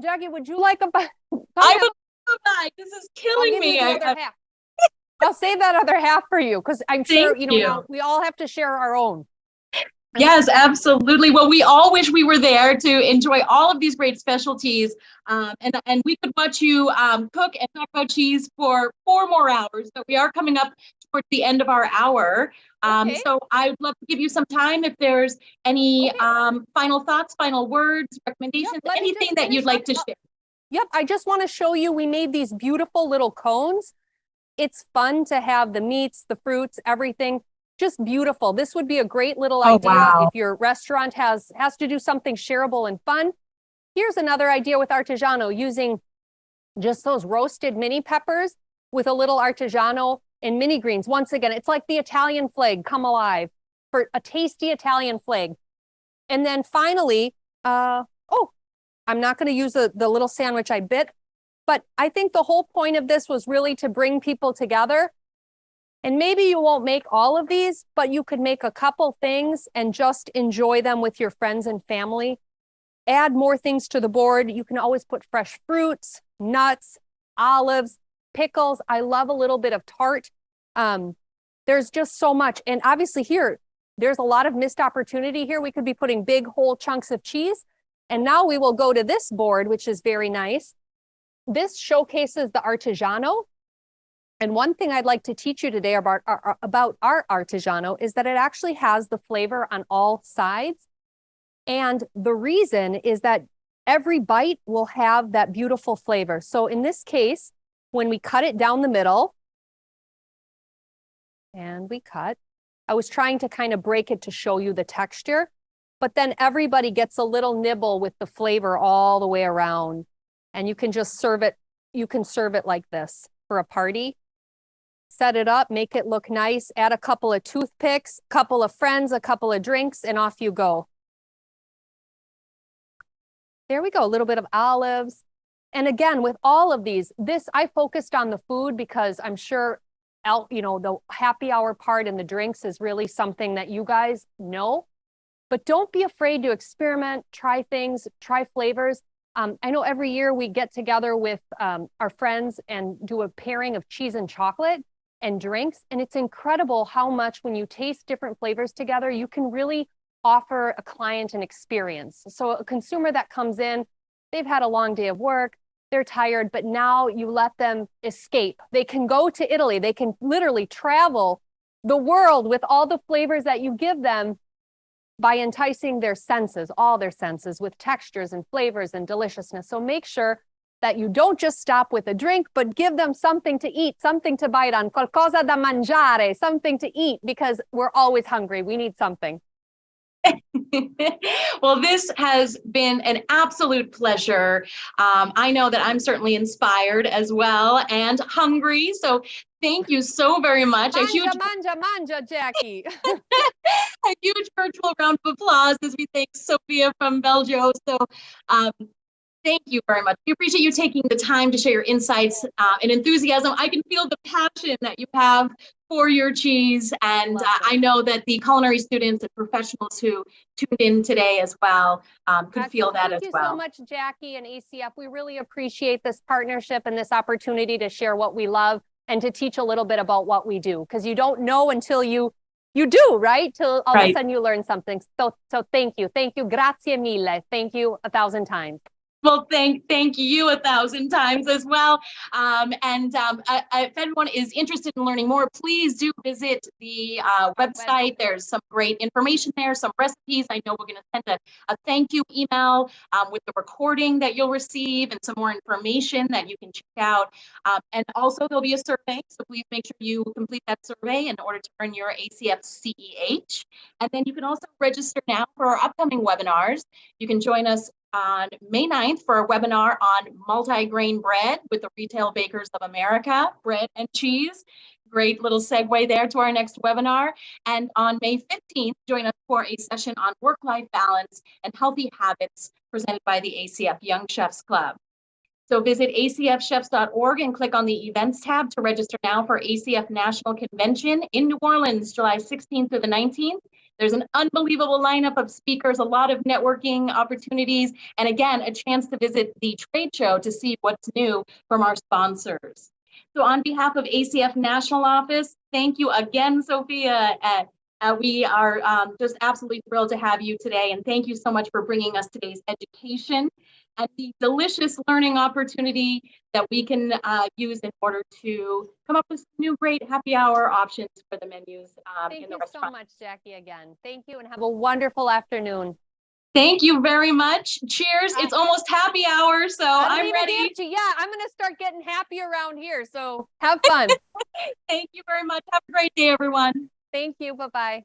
Jackie, would you like a bite? I would love that. This is killing me. Half. I'll save that other half for you because I'm sure, now we all have to share our own. Yes, absolutely. Well, we all wish we were there to enjoy all of these great specialties. And we could watch you cook and talk about cheese for 4 more hours. So we are coming up towards the end of our hour. Okay. So I would love to give you some time if there's any final thoughts, final words, recommendations, anything that you'd like to share. Yep, I just want to show you, we made these beautiful little cones. It's fun to have the meats, the fruits, everything. Just beautiful. This would be a great little idea if your restaurant has to do something shareable and fun. Here's another idea with Artigiano, using just those roasted mini peppers with a little Artigiano and mini greens. Once again, it's like the Italian flag come alive for a tasty Italian flag. And then finally, I'm not going to use the little sandwich I bit, but I think the whole point of this was really to bring people together. And maybe you won't make all of these, but you could make a couple things and just enjoy them with your friends and family. Add more things to the board. You can always put fresh fruits, nuts, olives, pickles. I love a little bit of tart. There's just so much. And obviously here, there's a lot of missed opportunity here. We could be putting big whole chunks of cheese. And now we will go to this board, which is very nice. This showcases the Artigiano. And one thing I'd like to teach you today about our Artigiano is that it actually has the flavor on all sides. And the reason is that every bite will have that beautiful flavor. So in this case, when we cut it down the middle, and we cut, I was trying to kind of break it to show you the texture, but then everybody gets a little nibble with the flavor all the way around. And you can just serve it. You can serve it like this for a party. Set it up, make it look nice, add a couple of toothpicks, a couple of friends, a couple of drinks, and off you go. There we go, a little bit of olives. And again, with all of these, I focused on the food because I'm sure, the happy hour part and the drinks is really something that you guys know. But don't be afraid to experiment, try things, try flavors. I know every year we get together with our friends and do a pairing of cheese and chocolate and drinks. And it's incredible how much when you taste different flavors together, you can really offer a client an experience. So a consumer that comes in, they've had a long day of work, they're tired, but now you let them escape. They can go to Italy. They can literally travel the world with all the flavors that you give them by enticing their senses, all their senses, with textures and flavors and deliciousness. So make sure that you don't just stop with a drink, but give them something to eat, something to bite on, qualcosa da mangiare, something to eat, because we're always hungry. We need something. Well, this has been an absolute pleasure. I know that I'm certainly inspired as well and hungry. So thank you so very much. Manja, Jackie. A huge virtual round of applause as we thank Sofia from BelGioioso. Thank you very much. We appreciate you taking the time to share your insights and enthusiasm. I can feel the passion that you have for your cheese. And I know that the culinary students and professionals who tuned in today as well could feel that as well. Thank you so much, Jackie and ACF. We really appreciate this partnership and this opportunity to share what we love and to teach a little bit about what we do, because you don't know until you do, right? Till all of a sudden you learn something. So thank you. Thank you. Grazie mille. Thank you 1,000 times. Well, thank you 1,000 times as well. If everyone is interested in learning more, please do visit the website. There's some great information there, some recipes. I know we're going to send a thank you email with the recording that you'll receive and some more information that you can check out. And also there'll be a survey, so please make sure you complete that survey in order to earn your ACF CEH. And then you can also register now for our upcoming webinars. You can join us on May 9th for a webinar on multi-grain bread with the Retail Bakers of America, bread and cheese. Great little segue there to our next webinar. And on May 15th, join us for a session on work-life balance and healthy habits presented by the ACF Young Chefs Club. So visit acfchefs.org and click on the events tab to register now for ACF National Convention in New Orleans, July 16th through the 19th. There's an unbelievable lineup of speakers, a lot of networking opportunities, and again, a chance to visit the trade show to see what's new from our sponsors. So on behalf of ACF National Office, thank you again, Sofia. We are just absolutely thrilled to have you today, and thank you so much for bringing us today's education and the delicious learning opportunity that we can use in order to come up with new great happy hour options for the menus in the restaurant. Thank you so much, Jackie, again. Thank you, and have a wonderful afternoon. Thank you very much. Cheers. It's almost happy hour, so I'm ready. Yeah, I'm going to start getting happy around here, so have fun. Thank you very much. Have a great day, everyone. Thank you. Bye-bye.